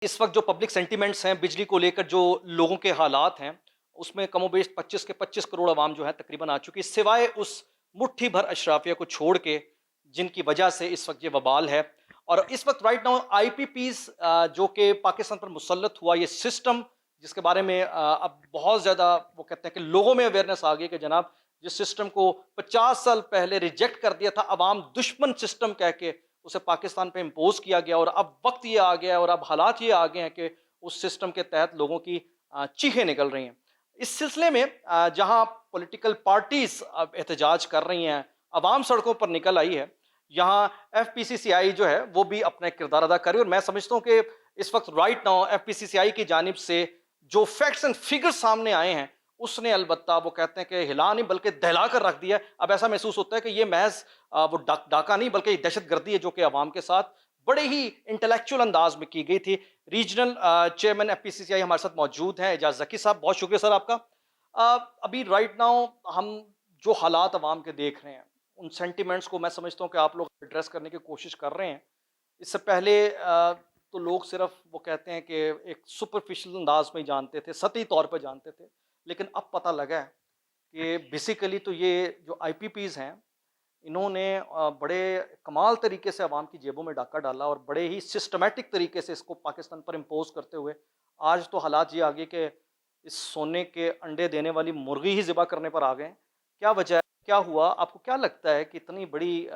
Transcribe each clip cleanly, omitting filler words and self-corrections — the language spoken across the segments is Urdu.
اس وقت جو پبلک سینٹیمنٹس ہیں بجلی کو لے کر، جو لوگوں کے حالات ہیں، اس میں کم و بیش 25 کروڑ عوام جو ہے تقریباً آ چکی، سوائے اس مٹھی بھر اشرافیہ کو چھوڑ کے جن کی وجہ سے اس وقت یہ وبال ہے۔ اور اس وقت right now IPPs جو کہ پاکستان پر مسلط ہوا، یہ سسٹم جس کے بارے میں اب بہت زیادہ وہ کہتے ہیں کہ لوگوں میں اویئرنیس آ گئی کہ جناب جس سسٹم کو 50 سال پہلے ریجیکٹ کر دیا تھا عوام دشمن سسٹم کہہ کے، اسے پاکستان پہ امپوز کیا گیا، اور اب وقت یہ آ گیا ہے اور اب حالات یہ آ گئے ہیں کہ اس سسٹم کے تحت لوگوں کی چیخیں نکل رہی ہیں۔ اس سلسلے میں جہاں پولیٹیکل پارٹیز اب احتجاج کر رہی ہیں، عوام سڑکوں پر نکل آئی ہے، یہاں ایف پی سی سی آئی جو ہے وہ بھی اپنا ایک کردار ادا کر رہی ہے۔ اور میں سمجھتا ہوں کہ اس وقت رائٹ ناؤ ایف پی سی سی آئی کی جانب سے جو فیکٹس اینڈ فگر سامنے آئے ہیں، اس نے البتہ وہ کہتے ہیں کہ ہلا نہیں بلکہ دہلا کر رکھ دیا ہے۔ اب ایسا محسوس ہوتا ہے کہ یہ محض وہ ڈاکہ نہیں بلکہ یہ دہشت گردی ہے جو کہ عوام کے ساتھ بڑے ہی انٹلیکچوئل انداز میں کی گئی تھی۔ ریجنل چیئرمین ایف پی سی سی آئی ہمارے ساتھ موجود ہیں، اعجاز ذکی صاحب، بہت شکریہ سر آپ کا۔ ابھی رائٹ ناؤ ہم جو حالات عوام کے دیکھ رہے ہیں، ان سینٹیمنٹس کو میں سمجھتا ہوں کہ آپ لوگ ایڈریس کرنے کی کوشش کر رہے ہیں۔ اس سے پہلے تو لوگ صرف وہ کہتے ہیں کہ ایک سپرفیشل انداز میں جانتے تھے، سطحی طور پہ جانتے تھے، لیکن اب پتہ لگا ہے کہ بیسیکلی تو یہ جو آئی پی پیز ہیں، انہوں نے بڑے کمال طریقے سے عوام کی جیبوں میں ڈاکہ ڈالا اور بڑے ہی سسٹمیٹک طریقے سے اس کو پاکستان پر امپوز کرتے ہوئے آج تو حالات یہ آگے کہ اس سونے کے انڈے دینے والی مرغی ہی ذبح کرنے پر آ گئے ہیں۔ کیا وجہ ہے؟ کیا ہوا؟ آپ کو کیا لگتا ہے کہ اتنی بڑی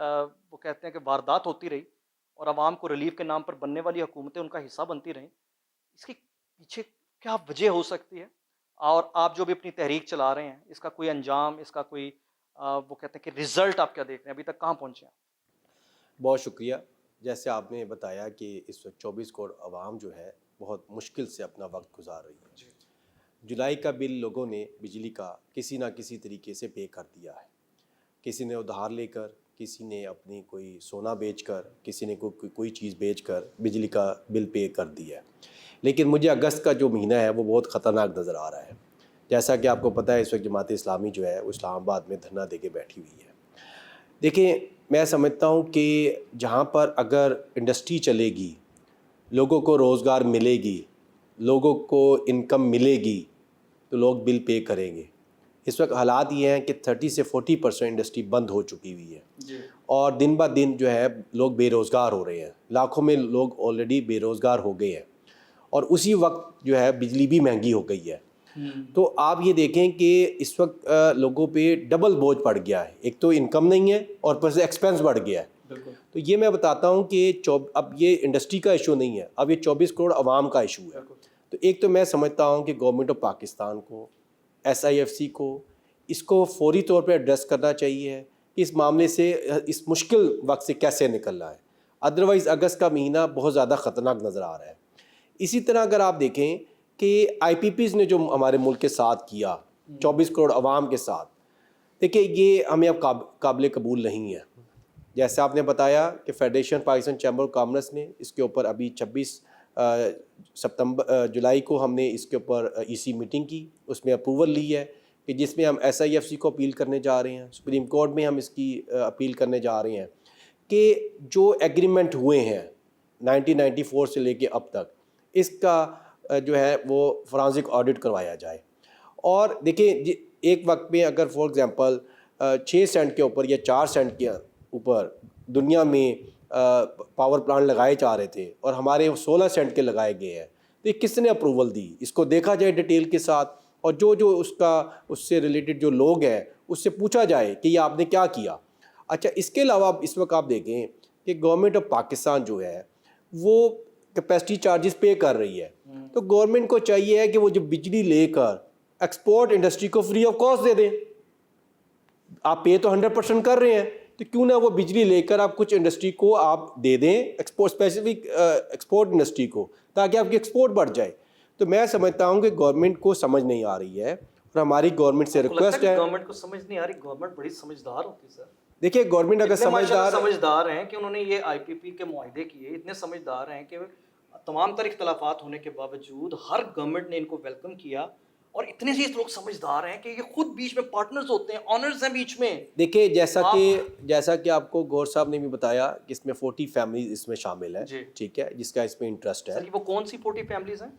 وہ کہتے ہیں کہ واردات ہوتی رہی اور عوام کو ریلیف کے نام پر بننے والی حکومتیں ان کا حصہ بنتی رہیں؟ اس کے پیچھے کیا وجہ ہو سکتی ہے؟ اور آپ جو بھی اپنی تحریک چلا رہے ہیں، اس کا کوئی انجام، اس کا کوئی وہ کہتے ہیں کہ رزلٹ آپ کیا دیکھ رہے ہیں؟ ابھی تک کہاں پہنچے ہیں؟ بہت شکریہ۔ جیسے آپ نے بتایا کہ اس وقت 24 کروڑ عوام جو ہے بہت مشکل سے اپنا وقت گزار رہی ہے۔ جولائی کا بل لوگوں نے بجلی کا کسی نہ کسی طریقے سے پے کر دیا ہے، کسی نے ادھار لے کر، کسی نے اپنی کوئی سونا بیچ کر، کسی نے کوئی چیز بیچ کر بجلی کا بل پے کر دیا ہے۔ لیکن مجھے اگست کا جو مہینہ ہے وہ بہت خطرناک نظر آ رہا ہے۔ جیسا کہ آپ کو پتہ ہے اس وقت جماعت اسلامی جو ہے وہ اسلام آباد میں دھرنا دے کے بیٹھی ہوئی ہے۔ دیکھیں، میں سمجھتا ہوں کہ جہاں پر اگر انڈسٹری چلے گی، لوگوں کو روزگار ملے گی، لوگوں کو انکم ملے گی، تو لوگ بل پے کریں گے۔ اس وقت حالات یہ ہیں کہ 30 سے 40% انڈسٹری بند ہو چکی ہوئی ہے، اور دن بہ دن جو ہے لوگ بے روزگار ہو رہے ہیں، لاکھوں میں لوگ آلریڈی بے روزگار ہو گئے ہیں، اور اسی وقت جو ہے بجلی بھی مہنگی ہو گئی ہے۔ تو آپ یہ دیکھیں کہ اس وقت لوگوں پہ ڈبل بوجھ پڑ گیا ہے، ایک تو انکم نہیں ہے اور اوپر سے ایکسپینس بڑھ گیا ہے۔ تو یہ میں بتاتا ہوں کہ اب یہ انڈسٹری کا ایشو نہیں ہے، اب یہ 24 کروڑ عوام کا ایشو ہے۔ تو ایک تو میں سمجھتا ہوں کہ گورنمنٹ آف پاکستان کو، ایس آئی ایف سی کو، اس کو فوری طور پہ ایڈریس کرنا چاہیے کہ اس معاملے سے، اس مشکل وقت سے کیسے نکلنا ہے۔ ادروائز اگست کا مہینہ بہت زیادہ خطرناک نظر آ رہا ہے۔ اسی طرح اگر آپ دیکھیں کہ آئی پی پیز نے جو ہمارے ملک کے ساتھ کیا، 24 کروڑ عوام کے ساتھ، دیکھیں یہ ہمیں اب قابل قبول نہیں ہے۔ جیسے آپ نے بتایا کہ federation Pakistan chamber of commerce نے اس کے اوپر ابھی 26 جولائی کو ہم نے اس کے اوپر ای سی میٹنگ کی، اس میں اپروول لی ہے کہ جس میں ہم ایس آئی ایف سی کو اپیل کرنے جا رہے ہیں، سپریم کورٹ میں ہم اس کی اپیل کرنے جا رہے ہیں کہ جو ایگریمنٹ ہوئے ہیں 1994 سے لے کے اب تک، اس کا جو ہے وہ فرانزک آڈٹ کروایا جائے۔ اور دیکھیں ایک وقت میں اگر فار ایگزامپل 6 سینٹ کے اوپر یا 4 سینٹ کے اوپر دنیا میں پاور پلانٹ لگائے جا رہے تھے اور ہمارے 16 سینٹ کے لگائے گئے ہیں، تو یہ کس نے اپروول دی؟ اس کو دیکھا جائے ڈیٹیل کے ساتھ، اور جو اس سے ریلیٹڈ جو لوگ ہیں اس سے پوچھا جائے کہ یہ آپ نے کیا کیا۔ اچھا، اس کے علاوہ اس وقت آپ دیکھیں کہ گورنمنٹ آف پاکستان جو ہے وہ کیپیسٹی چارجز پے کر رہی ہے، تو گورنمنٹ کو چاہیے ہے کہ وہ جو بجلی لے کر ایکسپورٹ انڈسٹری کو فری آف کاسٹ دے دیں۔ آپ پے تو 100% کر رہے ہیں، تو کیوں نہ وہ بجلی لے کر آپ کچھ انڈسٹری کو آپ دے دیں، اسپیسیفک ایکسپورٹ انڈسٹری کو، تاکہ آپ کی ایکسپورٹ بڑھ جائے۔ تو میں سمجھتا ہوں کہ گورنمنٹ کو سمجھ نہیں آ رہی ہے، اور ہماری گورنمنٹ سے ریکویسٹ ہے۔ گورنمنٹ کو سمجھ نہیں آ رہی؟ گورنمنٹ بڑی سمجھدار ہوتی ہے سر۔ دیکھیے گورنمنٹ اگر سمجھدار ہیں کہ انہوں نے یہ آئی پی پی کے معاہدے کیے، اتنے سمجھدار ہیں کہ تمام تر اختلافات ہونے کے باوجود ہر گورنمنٹ نے ان کو ویلکم کیا، اور اتنے سے لوگ سمجھدار ہیں کہ یہ خود بیچ میں پارٹنرز ہوتے ہیں, آنرز ہیں بیچ میں. دیکھیں جیسا کہ آپ کو گور صاحب نے بھی بتایا کہ اس میں 40 فیملیز اس میں شامل ہیں, ٹھیک ہے, جس کا اس میں انٹرسٹ ہے. وہ کون سی 40 فیملیز ہیں؟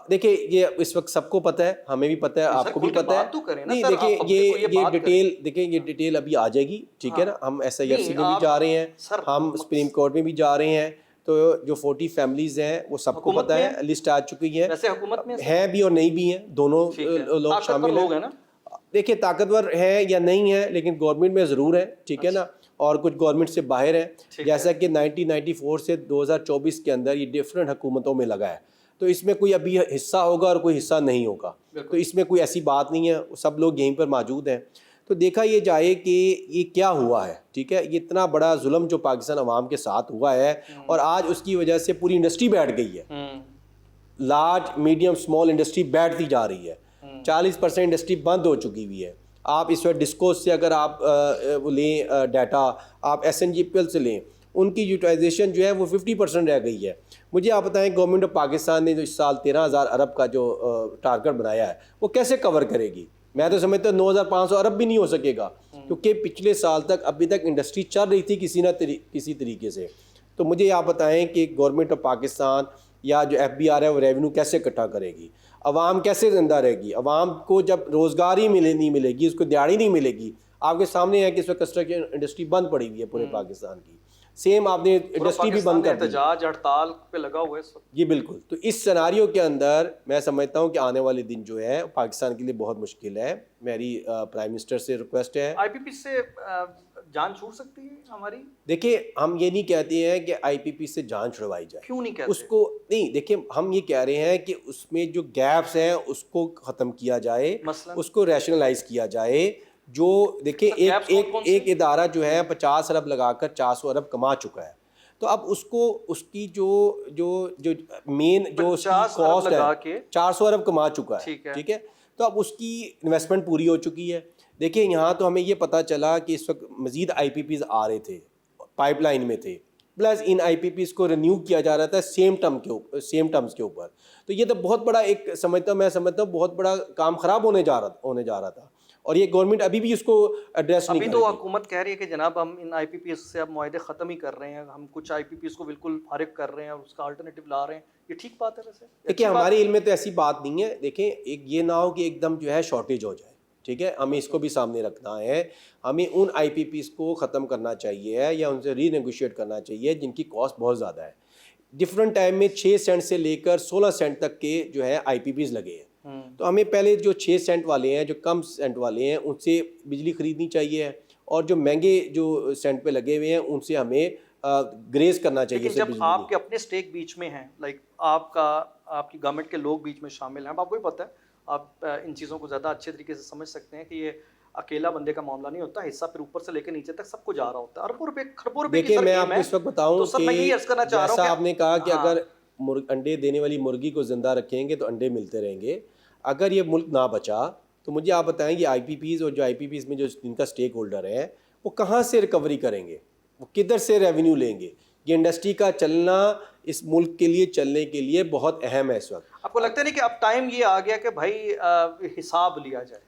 دیکھیں یہ اس وقت سب کو پتہ ہے, ہمیں بھی پتہ ہے, آپ کو بھی پتہ ہے. نہیں دیکھیں یہ ڈیٹیل, دیکھیں یہ ڈیٹیل ابھی آ جائے گی, ٹھیک ہے نا. ہم SIFC میں بھی جا رہے ہیں, ہم سپریم کورٹ میں بھی جا رہے ہیں, تو جو 40 فیملیز ہیں وہ سب کو پتہ ہے, لسٹ آ چکی ہے. ویسے حکومت میں ہیں بھی اور نہیں بھی ہیں, دونوں لوگ شامل ہیں. دیکھیں طاقتور ہے یا نہیں ہے, لیکن گورنمنٹ میں ضرور ہے, ٹھیک ہے نا, اور کچھ گورنمنٹ سے باہر ہے. جیسا کہ 1994 سے 2024 کے اندر یہ ڈفرینٹ حکومتوں میں لگا ہے, تو اس میں کوئی ابھی حصہ ہوگا اور کوئی حصہ نہیں ہوگا, تو اس میں کوئی ایسی بات نہیں ہے, سب لوگ یہیں پر موجود ہیں. تو دیکھا یہ جائے کہ یہ کیا ہوا ہے, ٹھیک ہے, یہ اتنا بڑا ظلم جو پاکستان عوام کے ساتھ ہوا ہے, اور آج اس کی وجہ سے پوری انڈسٹری بیٹھ گئی ہے. لارج میڈیم اسمال انڈسٹری بیٹھتی جا رہی ہے, 40% انڈسٹری بند ہو چکی ہوئی ہے. آپ اس وقت ڈسکوز سے اگر آپ لیں ڈیٹا, آپ SNGPL سے لیں, ان کی یوٹیلائزیشن جو ہے وہ 50% رہ گئی ہے. مجھے آپ بتائیں گورنمنٹ آف پاکستان نے جو اس سال 13,000 ارب کا جو ٹارگٹ بنایا ہے وہ کیسے کور کرے گی؟ میں تو سمجھتا ہوں 9,500 ارب بھی نہیں ہو سکے گا, کیونکہ پچھلے سال تک ابھی تک انڈسٹری چل رہی تھی کسی نہ کسی طریقے سے. تو مجھے آپ بتائیں کہ گورنمنٹ آف پاکستان یا جو FBR ہے وہ ریونیو کیسے اکٹھا کرے گی؟ عوام کیسے زندہ رہے گی؟ عوام کو جب روزگار ہی نہیں ملے گی, اس کو دیہڑی نہیں ملے گی. آپ کے سامنے ہے کہ اس وقت کنسٹرکشن انڈسٹری بند پڑی ہوئی ہے پورے پاکستان کی. سیم آپ نے انڈسٹری بھی بند کر دی, احتجاج ہڑتال پہ لگا ہوا ہے اس وقت. جی بالکل. تو اس سیناریو کے اندر میں سمجھتا ہوں کہ آنے والے دن جو ہے پاکستان کے لیے بہت مشکل ہے. میری پرائم منسٹر سے ریکویسٹ ہے, IPP سے جان چھوٹ سکتی ہے ہماری. دیکھیں ہم یہ نہیں کہتے ہیں کہ IPP سے جان چھڑوائی جائے, کیوں نہیں کہتے اس کو نہیں. دیکھیں ہم یہ کہہ رہے ہیں کہ اس میں جو گیپس ہیں اس کو ختم کیا جائے, اس کو ریشنلائز کیا جائے. جو دیکھیں ایک ادارہ جو ہے 50 ارب لگا کر 400 ارب کما چکا ہے, تو اب اس کو اس کی جو مین جو اس کی کاسٹ ہے 400 ارب کما چکا ہے, ٹھیک ہے, تو اب اس کی انویسٹمنٹ پوری ہو چکی ہے. دیکھیں یہاں تو ہمیں یہ پتہ چلا کہ اس وقت مزید IPPs آ رہے تھے, پائپ لائن میں تھے, پلس ان IPPs کو رینیو کیا جا رہا تھا سیم ٹرمز کے اوپر. تو یہ تو بہت بڑا ایک میں سمجھتا ہوں بہت بڑا کام خراب ہونے جا رہا تھا, اور یہ گورنمنٹ ابھی بھی اس کو ایڈریس نہیں کر رہی. ابھی تو حکومت کہہ رہی ہے کہ جناب ہم ان IPPs سے اب معاہدے ختم ہی کر رہے ہیں, ہم کچھ IPPs کو بالکل فارغ کر رہے ہیں اور اس کا الٹرنیٹو لا رہے ہیں. یہ ٹھیک بات ہے ویسے؟ دیکھیں ہمارے علم میں تو ایسی بات نہیں ہے. دیکھیں ایک یہ نہ ہو کہ ایک دم جو ہے شارٹیج ہو جائے, ٹھیک ہے, ہمیں اس کو بھی سامنے رکھنا ہے. ہمیں ان IPPs کو ختم کرنا چاہیے یا ان سے ری نیگوشیٹ کرنا چاہیے جن کی کاسٹ بہت زیادہ ہے. ڈفرنٹ ٹائم میں 6 سینٹ سے لے کر 16 سینٹ تک کے جو ہے IPPs لگے ہیں. تو ہمیں پہلے جو 6 سینٹ والے ہیں, جو کم سینٹ والے ہیں, ان سے بجلی خریدنی چاہیے, اور جو مہنگے جو سینٹ پہ لگے ہوئے ہیں ان سے ہمیں گریز کرنا چاہیے. لیکن جب آپ کے اپنے اسٹیک بیچ میں ہیں, لائک آپ کی گورنمنٹ کے لوگ بیچ میں شامل ہیں, آپ کو بھی پتہ ہے, آپ ان چیزوں کو زیادہ اچھے طریقے سے سمجھ سکتے ہیں کہ یہ اکیلا بندے کا معاملہ نہیں ہوتا, حصہ پھر اوپر سے لے کے نیچے تک سب کو جا رہا ہوتا ہے. اربوں روپے خربوں روپے کی. دیکھیں میں آپ کو اس وقت بتاؤں کہ جیسا آپ نے کہا کہ اگر انڈے دینے والی مرغی کو زندہ رکھیں گے تو انڈے ملتے رہیں گے. اگر یہ ملک نہ بچا تو مجھے آپ بتائیں کہ IPPs اور جو IPPs میں جو جن کا اسٹیک ہولڈر ہے وہ کہاں سے ریکوری کریں گے, وہ کدھر سے ریونیو لیں گے؟ یہ انڈسٹری کا چلنا اس ملک کے لیے چلنے کے لیے بہت اہم ہے اس وقت. آپ کو لگتا ہے نہیں کہ اب ٹائم یہ آ گیا کہ بھائی حساب لیا جائے؟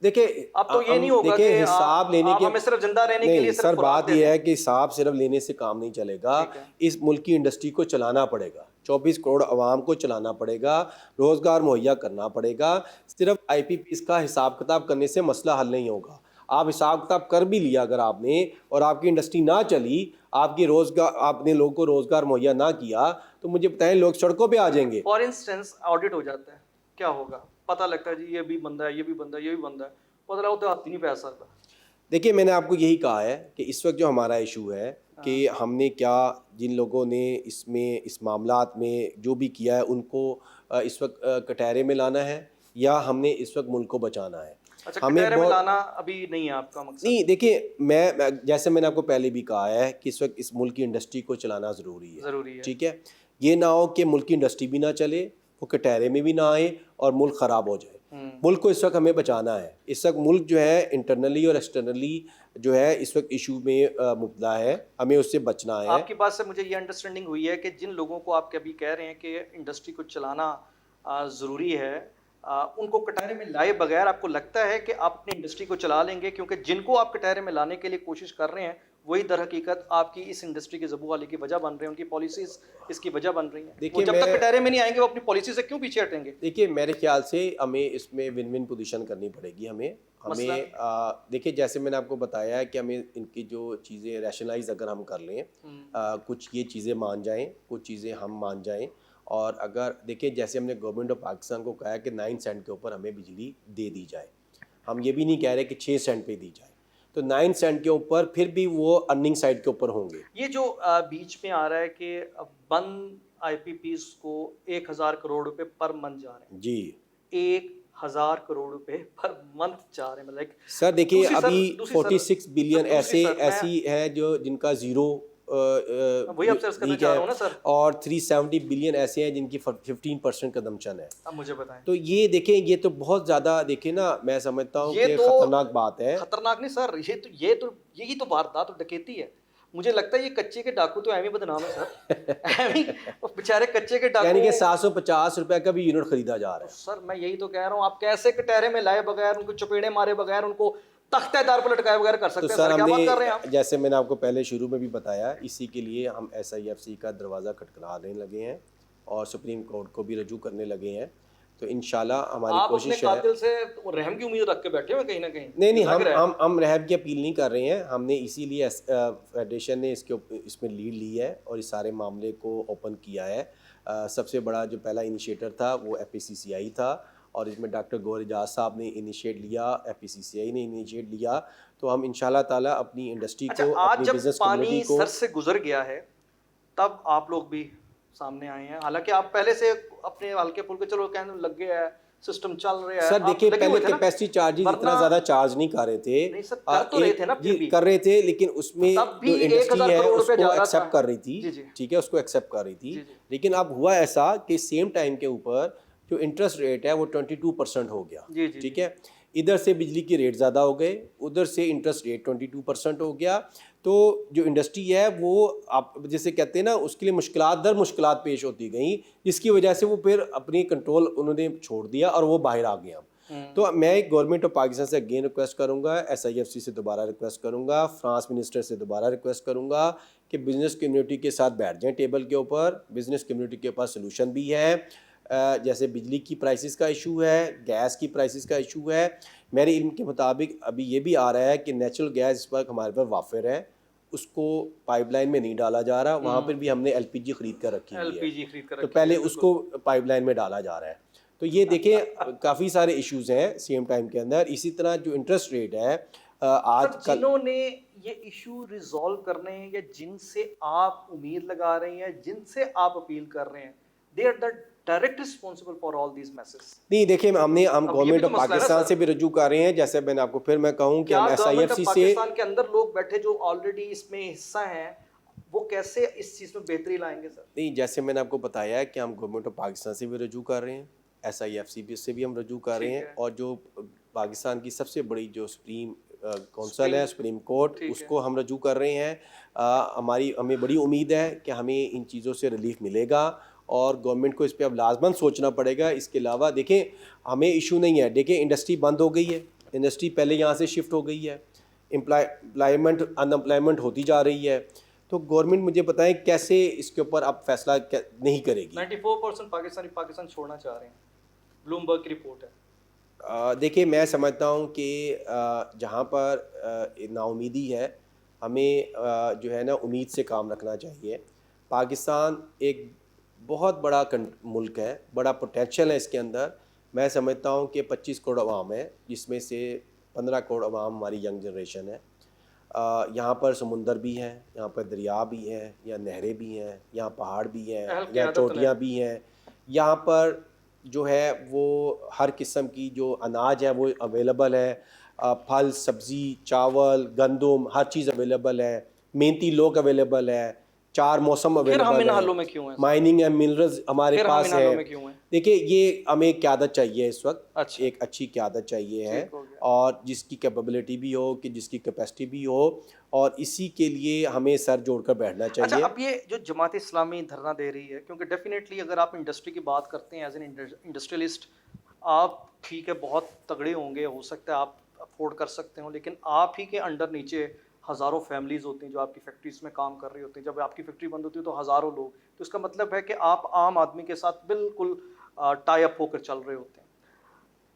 دیکھیں اب تو یہ نہیں ہوگا کہ حساب لینے کے ہمیں صرف زندہ رہنے کے لیے سر بات یہ ہے کہ حساب صرف لینے سے کام نہیں چلے گا. اس ملک کی انڈسٹری کو چلانا پڑے گا, 24 کروڑ عوام کو چلانا پڑے گا, روزگار مہیا کرنا پڑے گا. صرف IPPs کا حساب کتاب کرنے سے مسئلہ حل نہیں ہوگا. آپ حساب کتاب کر بھی لیا اگر آپ نے, اور آپ کی انڈسٹری نہ چلی, آپ نے لوگوں کو روزگار مہیا نہ کیا, تو مجھے بتائیں لوگ سڑکوں پہ آ جائیں گے. فار انسٹنس آڈٹ ہو جاتا ہے, کیا ہوگا؟ پتہ لگتا ہے جی یہ بھی بندہ ہے, یہ بھی بندہ ہے, یہ بھی بندہ ہے, پتہ لگا تو ہاتھ نہیں پہ ایسا. دیکھیے میں نے آپ کو یہی کہا ہے کہ اس وقت جو ہمارا ایشو ہے کہ ہم نے کیا, جن لوگوں نے اس معاملات میں جو بھی کیا ہے ان کو اس وقت کٹہرے میں لانا ہے, یا ہم نے اس وقت ملک کو بچانا ہے. ہمیں لانا ابھی نہیں ہے آپ کا مقصد؟ نہیں, دیکھیں میں جیسے میں نے آپ کو پہلے بھی کہا ہے کہ اس وقت اس ملک کی انڈسٹری کو چلانا ضروری ہے, ٹھیک ہے. یہ نہ ہو کہ ملک کی انڈسٹری بھی نہ چلے, وہ کٹہرے میں بھی نہ آئے اور ملک خراب ہو جائے. ملک کو اس وقت ہمیں بچانا ہے. اس وقت ملک جو ہے انٹرنلی اور ایکسٹرنلی جو ہے اس وقت ایشو میں مبتلا ہے, ہمیں اس سے بچنا ہے. آپ کی بات سے مجھے یہ انڈرسٹینڈنگ ہوئی ہے کہ جن لوگوں کو آپ ابھی کہہ رہے ہیں کہ انڈسٹری کو چلانا ضروری ہے, ان کو کٹہرے میں لائے بغیر آپ کو لگتا ہے کہ آپ اپنی انڈسٹری کو چلا لیں گے؟ کیونکہ جن کو آپ کٹہرے میں لانے کے لیے کوشش کر رہے ہیں وہی در حقیقت آپ کی اس انڈسٹری کے زبوں کی وجہ بن رہے ہیں، ان کی پالیسیز اس کی وجہ بن رہی ہیں. وہ دیکھیے جب تک کٹہرے میں نہیں آئیں گے وہ اپنی پالیسی سے کیوں پیچھے ہٹیں گے؟ دیکھیے میرے خیال سے ہمیں اس میں ون ون پوزیشن کرنی پڑے گی. ہمیں دیکھیے جیسے میں نے آپ کو بتایا ہے کہ ہمیں ان کی جو چیزیں ریشنلائز اگر ہم کر لیں، کچھ یہ چیزیں مان جائیں، کچھ چیزیں ہم مان جائیں. اور اگر دیکھیں جیسے ہم نے گورنمنٹ آف پاکستان کو کہا ہے کہ 9 سینٹ کے اوپر ہمیں بجلی دے دی جائے، ہم یہ بھی نہیں کہہ رہے کہ 6 سینٹ پہ دی جائے، تو 9 سینٹ کے اوپر پھر بھی وہ ارننگ سائڈ کے اوپر ہوں گے. یہ جو بیچ میں آ رہا ہے کہ بند آئی پی پیز کو 1000 کروڑ روپے پر منتھ جا رہے ہیں. جی 1000 کروڑ روپے پر منتھ جا رہے ہیں. مطلب سر دیکھیے ابھی 46 بلین ایسی ہیں جو جن کا زیرو وہی اب سرچ کرنا چاہ رہا ہوں نا سر، اور 370 بلین ایسے ہیں جن کی 15% کنزمپشن ہے. اب مجھے بتائیں. تو یہ دیکھیں یہ تو بہت زیادہ دیکھیں نا، میں سمجھتا ہوں کہ خطرناک بات ہے. خطرناک نہیں سر، یہی تو واردات اور ڈکیتی ہے. مجھے لگتا ہے یہ کچے کے ڈاکو تو ایویں بدنام ہے سر. بیچارے کچے کے ڈاکو، یعنی کہ 750 روپے کا بھی یونٹ خریدا جا رہا ہے. سر میں یہی تو کہہ رہا ہوں، آپ کیسے کٹہرے میں لائے بغیر، ان کو چپیڑے مارے بغیر، ان کو تختہ دار پر لٹکائے بغیر کر سکتے ہیں؟ سر کیا ہم بات کر رہے ہیں نے آپ؟ جیسے میں نے آپ کو پہلے شروع میں بھی بتایا، اسی کے لیے ہم SIFC کا دروازہ کھٹکھٹانے لگے ہیں اور سپریم کورٹ کو بھی رجوع کرنے لگے ہیں. تو انشاءاللہ ہماری کوشش ہے. آپ اپنے قاتل سے رحم کی امید رکھ کے بیٹھے ہوئے کہیں نہ کہیں. نہیں ہم رحم کی اپیل نہیں کر رہے ہیں. ہم نے اسی لیے فیڈریشن نے اس میں لیڈ لی ہے اور اس سارے معاملے کو اوپن کیا ہے. سب سے بڑا جو پہلا انیشیٹر تھا وہ FACCI تھا، اور اس میں ڈاکٹر گوہر اعجاز صاحب نے انیشیٹ لیا، FACCI نے انیشیٹ لیا. تو ہم انشاءاللہ تعالیٰ اپنی انڈسٹری کو، اپنی بزنس کمیونٹی کو. سر سے گزر گیا ہے تب آپ لوگ بھی سامنے آئے ہیں، حالانکہ آپ پہلے سے اپنے ہلکے پھلکے چلو کہنے لگ گیا ہے، سسٹم چل رہا ہے. سر دیکھیں پہلے کیپیسٹی چارجز اتنا زیادہ چارج نہیں کر رہے تھے. نہیں سر کر تو رہے تھے نا، پھر بھی کر رہے تھے، لیکن اس میں جو انڈسٹری ہے اس کو ایکسیپٹ کر رہی تھی. جی ٹھیک ہے، اس کو ایکسیپٹ کر رہی تھی. لیکن اب ہوا ایسا کہ سیم ٹائم کے اوپر جو انٹرسٹ ریٹ ہے وہ 22% ہو گیا. ٹھیک ہے، ادھر سے بجلی کی ریٹ زیادہ ہو گئے، ادھر سے انٹرسٹ ریٹ 22% ہو گیا. تو جو انڈسٹری ہے وہ آپ جیسے کہتے ہیں نا، اس کے لیے مشکلات در مشکلات پیش ہوتی گئیں، جس کی وجہ سے وہ پھر اپنی کنٹرول انہوں نے چھوڑ دیا اور وہ باہر آ گیا. تو میں گورنمنٹ آف پاکستان سے اگین ریکویسٹ کروں گا، SIFC سے دوبارہ ریکویسٹ کروں گا، فرانس منسٹر سے دوبارہ ریکویسٹ کروں گا کہ بزنس کمیونٹی کے ساتھ بیٹھ جائیں ٹیبل کے اوپر. بزنس کمیونٹی کے پاس سلوشن بھی ہے. جیسے بجلی کی پرائسز کا ایشو ہے، گیس کی پرائسز کا ایشو ہے. میرے علم کے مطابق ابھی یہ بھی آ رہا ہے کہ نیچرل گیس اس وقت ہمارے پاس وافر ہے، اس کو پائپ لائن میں نہیں ڈالا جا رہا. وہاں پر بھی ہم نے LPG خرید کر رکھی ہوئی ہے، تو پہلے اس کو پائپ لائن میں ڈالا جا رہا ہے. تو یہ دیکھیں کافی سارے ایشوز ہیں سیم ٹائم کے اندر. اسی طرح جو انٹرسٹ ریٹ ہے آج کل، جنہوں نے یہ ایشو ریزالو کرنے ہیں یا جن سے آپ امید لگا رہے ہیں، جن سے آپ اپیل کر رہے ہیں، they are the direct responsible for all these messes. نہیں دیکھیں ہم گورنمنٹ آف پاکستان سے بھی رجوع کر رہے ہیں. جیسے میں نے آپ کو پھر میں کہوں کہ ہم SIFC سے، پاکستان کے اندر لوگ بیٹھے جو آلریڈی اس میں حصہ ہیں، وہ کیسے اس چیز میں بہتری لائیں گے سر؟ نہیں جیسے میں نے آپ کو بتایا ہے کہ ہم گورنمنٹ آف پاکستان سے بھی رجوع کر رہے ہیں، SIFC سے بھی ہم رجوع کر رہے ہیں، اور جو پاکستان کی سب سے بڑی جو سپریم کونسل ہے، سپریم کورٹ، اس کو ہم رجوع کر رہے ہیں. ہمیں بڑی امید ہے کہ ہمیں ان چیزوں سے ریلیف ملے گا، اور گورنمنٹ کو اس پہ اب لازماً سوچنا پڑے گا. اس کے علاوہ دیکھیں ہمیں ایشو نہیں ہے، دیکھیں انڈسٹری بند ہو گئی ہے، انڈسٹری پہلے یہاں سے شفٹ ہو گئی ہے، انمپلائمنٹ ہوتی جا رہی ہے. تو گورنمنٹ مجھے بتائیں کیسے اس کے اوپر اب فیصلہ نہیں کرے گی. 94% پاکستان چھوڑنا چاہ رہے ہیں، بلومبرگ کی رپورٹ ہے. دیکھیں میں سمجھتا ہوں کہ جہاں پر نا امیدی ہے، ہمیں جو ہے نا امید سے کام رکھنا چاہیے. پاکستان ایک بہت بڑا ملک ہے، بڑا پوٹینشیل ہے اس کے اندر. میں سمجھتا ہوں کہ 25 کروڑ عوام ہے، جس میں سے 15 کروڑ عوام ہماری ینگ جنریشن ہے. یہاں پر سمندر بھی ہیں، یہاں پر دریا بھی ہیں، یہاں نہریں بھی ہیں، یہاں پہاڑ بھی ہیں، یہاں چوٹیاں بھی ہیں. یہاں پر جو ہے وہ ہر قسم کی جو اناج ہے وہ اویلیبل ہے. پھل، سبزی، چاول، گندم، ہر چیز اویلیبل ہے. محنتی لوگ اویلیبل ہے، 4 موسم اویلیبل ہیں. مائننگ اینڈ منرلز ہمارے پاس ہے. دیکھیں یہ ہمیں قیادت چاہیے اس وقت، ایک اچھی قیادت چاہیے ہے، اور جس کی کیپیبلٹی بھی ہو، کہ جس کی کیپیسٹی بھی ہو، اور اسی کے لیے ہمیں سر جوڑ کر بیٹھنا چاہیے. اچھا اب یہ جو جماعت اسلامی دھرنا دے رہی ہے، کیونکہ ڈیفینیٹلی اگر آپ انڈسٹری کی بات کرتے ہیں ایز این انڈسٹریلسٹ، آپ ٹھیک ہے بہت تگڑے ہوں گے، ہو سکتا ہے آپ افورڈ کر سکتے ہوں، لیکن آپ ہی کے انڈر نیچے ہزاروں فیملیز ہوتی ہیں جو آپ کی فیکٹریز میں کام کر رہی ہوتی ہیں. جب آپ کی فیکٹری بند ہوتی ہے تو ہزاروں لوگ، تو اس کا مطلب ہے کہ آپ عام آدمی کے ساتھ بالکل ٹائی اپ ہو کر چل رہے ہوتے ہیں.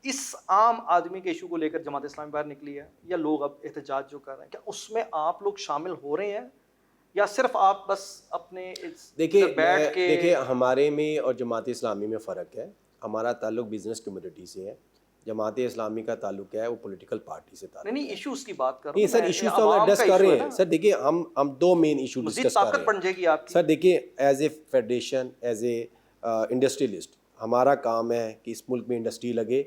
اس عام آدمی کے ایشو کو لے کر جماعت اسلامی باہر نکلی ہے، یا لوگ اب احتجاج جو کر رہے ہیں، کیا اس میں آپ لوگ شامل ہو رہے ہیں، یا صرف آپ بس اپنے ادھر بیٹھ کے؟ دیکھیں ہمارے میں اور جماعت اسلامی میں فرق ہے. ہمارا تعلق بزنس کمیونٹی سے ہے، جماعت اسلامی کا تعلق ہے وہ پولیٹیکل پارٹی سے تعلق نہیں ہے. ایشوز کی بات کر رہا نہیں ہوں سر، میں، ایشوز تو ہم عوام ایڈریس کا کر ایشو رہے ہے ہیں. نا. سر دیکھیے ہم دو مین ایشو مزید ڈسکس کر رہے طاقت ہیں. بن جائے گی آپ کی. سر دیکھیے as a federation, as a industrialist, ہمارا کام ہے کہ اس ملک میں انڈسٹری لگے.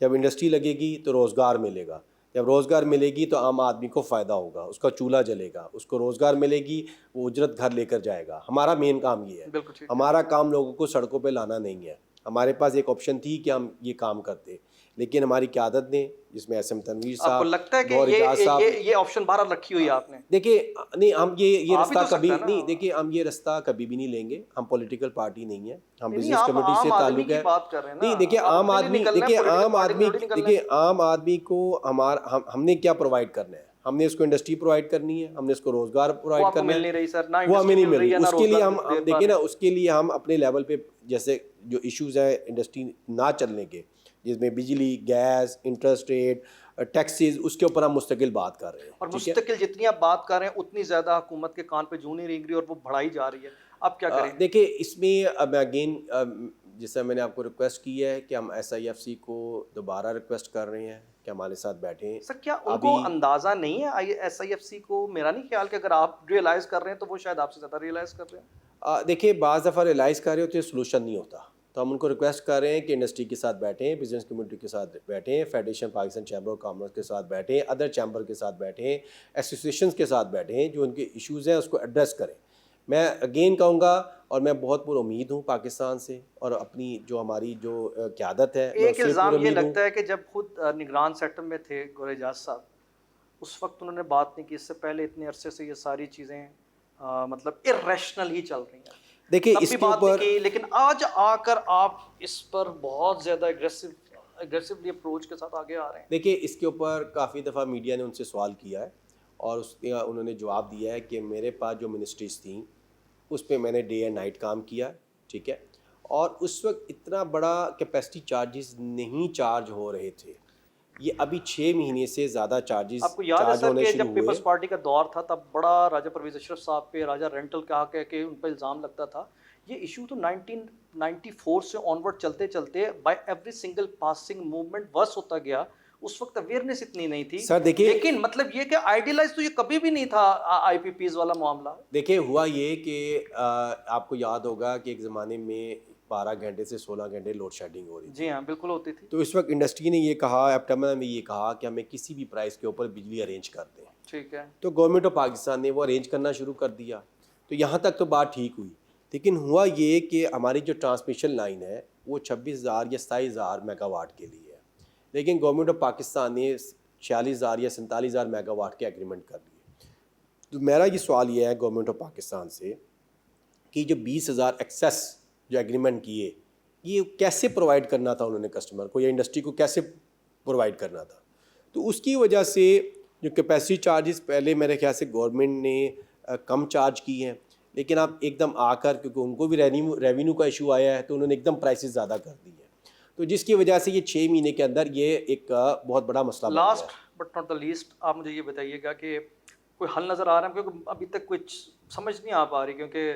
جب انڈسٹری لگے گی تو روزگار ملے گا، جب روزگار ملے گی تو عام آدمی کو فائدہ ہوگا، اس کا چولہا جلے گا، اس کو روزگار ملے گی، وہ اجرت گھر لے کر جائے گا. ہمارا مین کام یہ ہے. بالکل ٹھیک ہے. ہمارا کام لوگوں کو سڑکوں پہ لانا نہیں ہے. ہمارے پاس ایک آپشن تھی کہ ہم یہ کام کرتے، لیکن ہماری قیادت نے، جس میں ایس ایم تنویر آپ کو صاحب، لگتا ہے کہ گور اجاز صاحب، یہ آپشن باہر رکھی ہوئی ہے آپ نے؟ دیکھیے نہیں ہم یہ آپ رستہ ہی تو کبھی سکتا ہے نا. نہیں، دیکھیے ہم یہ رستہ کبھی بھی نہیں لیں گے. ہم پولیٹیکل پارٹی نہیں ہے، ہم نہیں بزنس آپ کمیونٹی سے عام آدمی تعلق کی ہے. بات کر رہے ہیں نا. نہیں دیکھیے آپ عام اپنے لیے آدمی، نکلنا ہے، دیکھیے پولیٹیکل عام پارٹی کے آدمی، لیے تھوڑی نکلنا ہے. دیکھیے عام آدمی کو ہم نے کیا پرووائڈ کرنا ہے. ہم نے اس کو انڈسٹری پرووائڈ کرنی ہے، ہم نے اس کو روزگار وہ پرووائڈ آپ کو کرنا مل نہیں ہے. رہی سر، نہ وہ ہمیں انڈسٹری نہیں مل مل رہی رہی. ہے، نہ اس کے لیے روزگار ہم دے پا دیکھیں رہے نا، ہیں. اس کے لیے ہم اپنے لیول پہ جیسے جو ایشوز ہیں انڈسٹری نہ چلنے کے، جس میں بجلی، گیس، انٹرسٹ ریٹ، ٹیکسیز، اس کے اوپر ہم مستقل بات کر رہے ہیں. اور ٹھیک ہے، مستقل جتنی آپ بات کر رہے ہیں اتنی زیادہ حکومت کے کان پہ جوں نہیں رینگ رہی اور وہ بڑھائی جا رہی ہے. آپ کیا کریں؟ دیکھیے اس میں اب اگین جیسا میں نے آپ کو ریکویسٹ کی ہے کہ ہم ایس آئی ایف سی کو دوبارہ ریکویسٹ کر رہے ہیں کہ ہمارے ساتھ بیٹھیں. سر کیا ان ابھی کو اندازہ نہیں ہے ایس آئی ایف سی کو؟ میرا نہیں خیال کہ اگر آپ ریئلائز کر رہے ہیں تو وہ شاید آپ سے زیادہ ریئلائز کر رہے ہیں. دیکھیے بعض دفعہ ریلائز کر رہے ہوتے ہیں، سولوشن نہیں ہوتا. تو ہم ان کو ریکویسٹ کر رہے ہیں کہ انڈسٹری کے ساتھ بیٹھیں، بزنس کمیونٹی کے ساتھ بیٹھیں، federation Pakistan chamber of commerce کے ساتھ بیٹھیں، ادر چیمبر کے ساتھ بیٹھیں، ایسوسیشنز کے ساتھ بیٹھیں، جو ان کے ایشوز ہیں اس کو ایڈریس کریں. میں اگین کہوں گا، اور میں بہت پر امید ہوں پاکستان سے، اور اپنی جو ہماری جو قیادت ہے میں اس ایک سے پر الزام یہ امید ہوں. لگتا ہے کہ جب خود نگران سیکٹر میں تھے گور اعجاز صاحب، اس وقت انہوں نے بات نہیں کی. اس سے پہلے اتنے عرصے سے یہ ساری چیزیں مطلب ارریشنل ہی چل رہی ہیں، دیکھیے تب اس بھی کے بات نہیں اوپر، کی. لیکن آج آ کر آپ اس پر بہت زیادہ اگریسولی اپروچ کے ساتھ آگے آ رہے ہیں. دیکھیے اس کے اوپر کافی دفعہ میڈیا نے ان سے سوال کیا ہے، اور انہوں نے جواب دیا ہے کہ میرے پاس جو منسٹریز تھیں اس پہ میں نے ڈے اینڈ نائٹ کام کیا. ٹھیک ہے، اور اس وقت اتنا بڑا کیپیسٹی چارجز نہیں چارج ہو رہے تھے. یہ ابھی 6 مہینے سے زیادہ چارجز آپ کو یاد ہے چارج سر ہونے کہ شروع جب ہوئے. پیپلز پارٹی کا دور تھا تب بڑا راجہ پرویز اشرف صاحب پہ راجہ رینٹل کہا کہ ان پہ الزام لگتا تھا. یہ ایشو تو 1994 سے آنورڈ چلتے چلتے by every single passing moment worse ہوتا گیا. اس وقت اویئرنیس اتنی نہیں تھی. سر دیکھیے، لیکن مطلب یہ کہ آئیڈیلائز تو یہ کبھی بھی نہیں تھا آئی پی پیز والا معاملہ. دیکھیں ہوا یہ کہ آپ کو یاد ہوگا کہ ایک زمانے میں 12 گھنٹے سے 16 گھنٹے لوڈ شیڈنگ ہو رہی تھی. جی ہاں بالکل ہوتی تھی. تو اس وقت انڈسٹری نے یہ کہا، ایپٹما نے یہ کہا کہ ہمیں کسی بھی پرائز کے اوپر بجلی ارینج کر دیں. ٹھیک ہے. تو گورنمنٹ آف پاکستان نے وہ ارینج کرنا شروع کر دیا. تو یہاں تک تو بات ٹھیک ہوئی. لیکن ہوا یہ کہ ہماری جو ٹرانسمیشن لائن ہے وہ 26,000 یا 27,000 میگا واٹ کے لیے ہے، لیکن گورنمنٹ آف پاکستان نے 46,000 یا 47,000 میگا واٹ کے ایگریمنٹ کر لیے. تو میرا یہ سوال یہ ہے گورنمنٹ آف پاکستان سے کہ جو 20,000 ایکسیس جو ایگریمنٹ کیے، یہ کیسے پرووائڈ کرنا تھا انہوں نے کسٹمر کو، یا انڈسٹری کو کیسے پرووائڈ کرنا تھا. تو اس کی وجہ سے جو کیپیسٹی چارجز پہلے میرے خیال سے گورنمنٹ نے کم چارج کی ہیں، لیکن اب ایک دم آ کر، کیونکہ ان کو بھی ریونیو کا ایشو آیا ہے، تو انہوں نے ایک دم پرائسز زیادہ کر دی ہیں. تو جس کی وجہ سے یہ 6 مہینے کے اندر یہ ایک بہت بڑا مسئلہ بن گیا. Last but not the least, آپ مجھے یہ بتائیے گا کہ کوئی حل نظر آ رہا ہے؟ کیونکہ ابھی تک کچھ سمجھ نہیں آ پا رہی، کیونکہ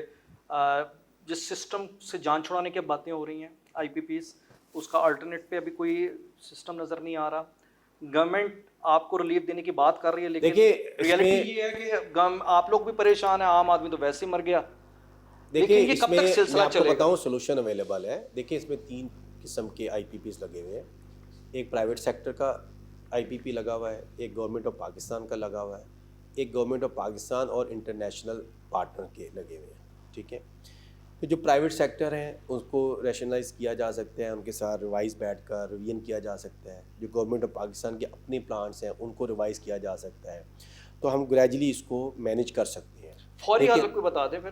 جس سسٹم سے جان چھڑانے کی باتیں ہو رہی ہیں آئی پی پیز، اس کا الٹرنیٹ پہ ابھی کوئی سسٹم نظر نہیں آ رہا. گورنمنٹ آپ کو ریلیف دینے کی بات کر رہی ہے، لیکن ریئلٹی یہ ہے کہ آپ لوگ بھی پریشان ہیں، عام آدمی تو ویسے ہی مر گیا. دیکھیے لیکن یہ اس کب میں تک میں سلسلہ آپ کو چلے گا؟ بتاؤں سولوشن اویلیبل ہے. دیکھیں اس میں 3 قسم کے آئی پی پیز لگے ہوئے ہیں. ایک پرائیویٹ سیکٹر کا آئی پی پی لگا ہوا ہے، ایک گورنمنٹ آف پاکستان کا لگا ہوا ہے، ایک گورنمنٹ آف پاکستان اور انٹرنیشنل پارٹنر کے لگے ہوئے ہیں. ٹھیک ہے، تو جو پرائیویٹ سیکٹر ہیں اس کو ریشنلائز کیا جا سکتا ہے، ان کے ساتھ ریوائز بیٹھ کر ریویژن کیا جا سکتا ہے. جو گورنمنٹ آف پاکستان کے اپنے پلانٹس ہیں ان کو ریوائز کیا جا سکتا ہے. تو ہم گریجولی اس کو مینیج کر سکتے ہیں. فوری حل کوئی بتا دے پھر.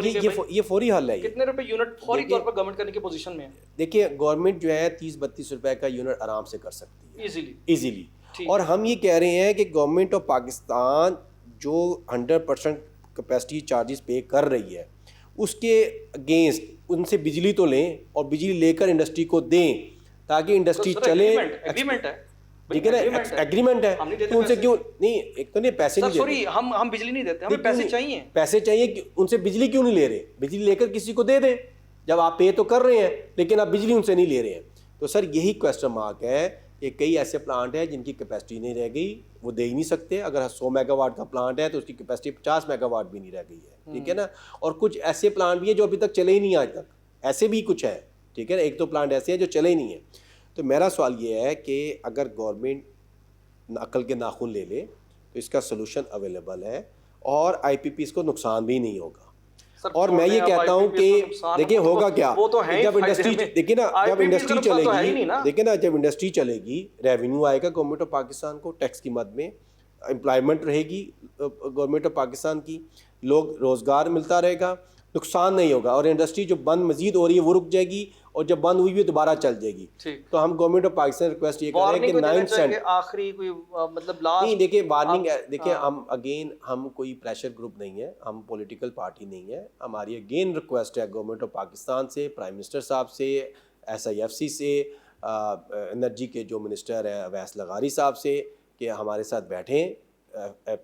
دیکھیے یہ فوری حل ہے. کتنے روپے یونٹ فوری طور پر گورنمنٹ کرنے کی پوزیشن میں ہے؟ دیکھیے گورنمنٹ جو ہے 30-32 روپے کا یونٹ آرام سے کر سکتی ہے ایزیلی. اور ہم یہ کہہ رہے ہیں کہ گورنمنٹ آف پاکستان جو 100% کیپیسٹی چارجز پے کر رہی ہے اس کے اگینسٹ ان سے بجلی تو لیں اور بجلی لے کر انڈسٹری کو دیں تاکہ انڈسٹری چلے. ایگریمنٹ ہے ٹھیک ہے نا, ایگریمنٹ ہے تو ان سے کیوں نہیں, ایک تو نہیں پیسے نہیں سوری ہم بجلی نہیں دیتے, ہمیں پیسے چاہیے. پیسے چاہیے کہ ان سے بجلی کیوں نہیں لے رہے, بجلی لے کر کسی کو دے دیں جب آپ پے تو کر رہے ہیں لیکن آپ بجلی ان سے نہیں لے رہے ہیں. تو سر یہی کویسچن مارک ہے کہ کئی ایسے پلانٹ ہیں جن کی کیپیسٹی نہیں رہ گئی, وہ دے ہی نہیں سکتے. اگر 100 میگا واٹ کا پلانٹ ہے تو اس کی کیپیسٹی 50 میگا واٹ بھی نہیں رہ گئی ہے, ٹھیک ہے نا. اور کچھ ایسے پلانٹ بھی ہیں جو ابھی تک چلے ہی نہیں آج تک, ایسے بھی کچھ ہے, ٹھیک ہے نا. ایک دو پلانٹ ایسے ہیں جو چلے ہی نہیں ہیں. تو میرا سوال یہ ہے کہ اگر گورنمنٹ عقل کے ناخن لے لے تو اس کا سلوشن اویلیبل ہے اور آئی پی پیز کو نقصان بھی نہیں ہوگا. اور میں یہ کہتا ہوں کہ دیکھیں ہوگا کیا جب انڈسٹری دیکھیں نا, جب انڈسٹری چلے گی, دیکھیں نا جب انڈسٹری چلے گی ریونیو آئے گا گورنمنٹ آف پاکستان کو ٹیکس کی مد میں, امپلائمنٹ رہے گی گورنمنٹ آف پاکستان کی, لوگ روزگار ملتا رہے گا, نقصان نہیں ہوگا. اور انڈسٹری جو بند مزید ہو رہی ہے وہ رک جائے گی اور جب بند ہوئی بھی دوبارہ چل جائے گی. تو ہم گورنمنٹ آف پاکستان ریکویسٹ یہ کر رہے ہیں کہ 9 سینٹ آخری کوئی مطلب لاسٹ نہیں. دیکھیں وارننگ, دیکھیں ہم اگین ہم کوئی پریشر گروپ نہیں ہے, ہم پولیٹیکل پارٹی نہیں ہے. ہماری اگین ریکویسٹ ہے گورنمنٹ آف پاکستان سے, پرائم منسٹر صاحب سے, SIFC سے, انرجی کے جو منسٹر ہیں اویس لغاری صاحب سے کہ ہمارے ساتھ بیٹھیں,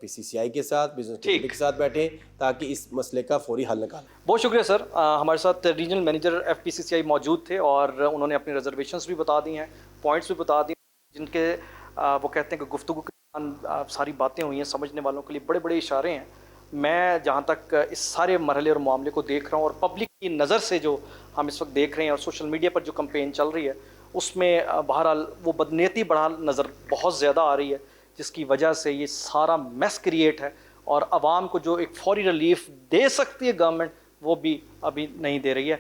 PCCI کے ساتھ, بزنس کمیونٹی کے ساتھ بیٹھیں تاکہ اس مسئلے کا فوری حل نکالیں. بہت شکریہ سر. ہمارے ساتھ ریجنل مینیجر FPCCI موجود تھے اور انہوں نے اپنی ریزرویشنز بھی بتا دی ہیں, پوائنٹس بھی بتا دی جن کے وہ کہتے ہیں کہ گفتگو کے دوران ساری باتیں ہوئی ہیں, سمجھنے والوں کے لیے بڑے بڑے اشارے ہیں. میں جہاں تک اس سارے مرحلے اور معاملے کو دیکھ رہا ہوں اور پبلک کی نظر سے جو ہم اس وقت دیکھ رہے ہیں اور سوشل میڈیا پر جو کمپین چل رہی ہے اس میں بہرحال وہ بدنیتی بہرحال نظر بہت زیادہ آ رہی ہے جس کی وجہ سے یہ سارا میس کریٹ ہے. اور عوام کو جو ایک فوری ریلیف دے سکتی ہے گورنمنٹ وہ بھی ابھی نہیں دے رہی ہے.